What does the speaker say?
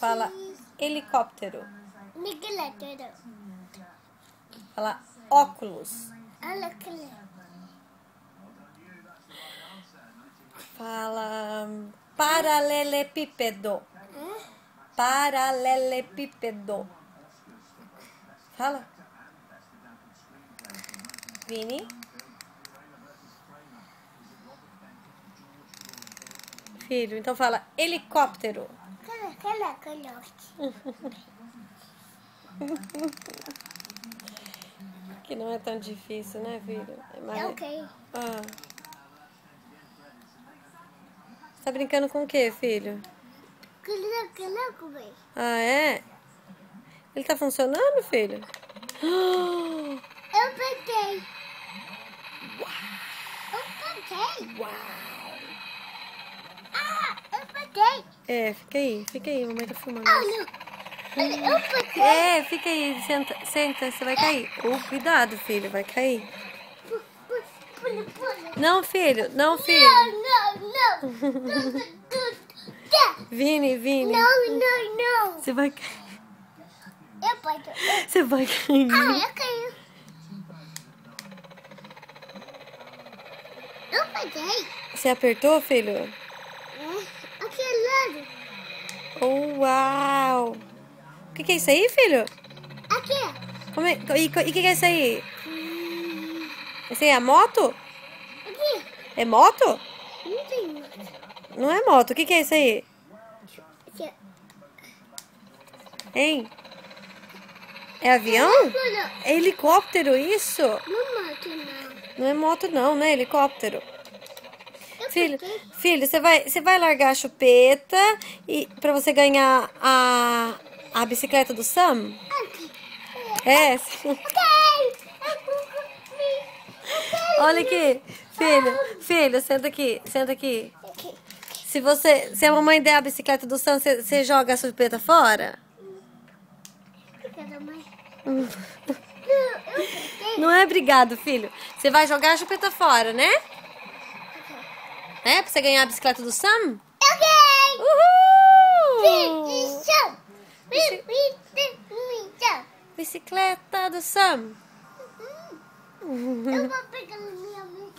Fala helicóptero. Helicóptero. Fala óculos. Fala paralelepípedo. Paralelepípedo. Fala. Vini. Filho, então fala helicóptero. Que não é tão difícil, né, filho? É mais... Ok. Você tá brincando com o quê, filho? Ah, é? Ele tá funcionando, filho? Eu peguei. Uau! Eu peguei. É, fica aí, mamãe tá filmando. Ah, não. Eu peguei. É, fica aí, senta, você vai cair. Cuidado, filho, vai cair. Pula. Não, filho, não, filho. Não. Vini. Não. Você vai cair. Eu peguei. Você vai cair. Eu caí. Eu peguei. Você apertou, filho? Aqui ao lado. Oh, uau! O que é isso aí, filho? Aqui. E o que é isso aí? Esse aí é a moto? Aqui. É moto? Não tem moto. Não é moto. O que é isso aí? Aqui. Hein? É avião? É helicóptero, isso? Não moto, não. Não é moto, não, né? Helicóptero. Eu Filho, peguei. você vai largar a chupeta pra você ganhar a bicicleta do Sam? Aqui. É. Ok. Olha aqui, filho, senta aqui. Aqui. Se a mamãe der a bicicleta do Sam, você joga a chupeta fora? Cadê a mãe? Não é obrigado, filho. Você vai jogar a chupeta fora, né? É, pra você ganhar a bicicleta do Sam? Ok. Uhul! Isso. Bicicleta do Sam. Eu vou pegar na minha mão.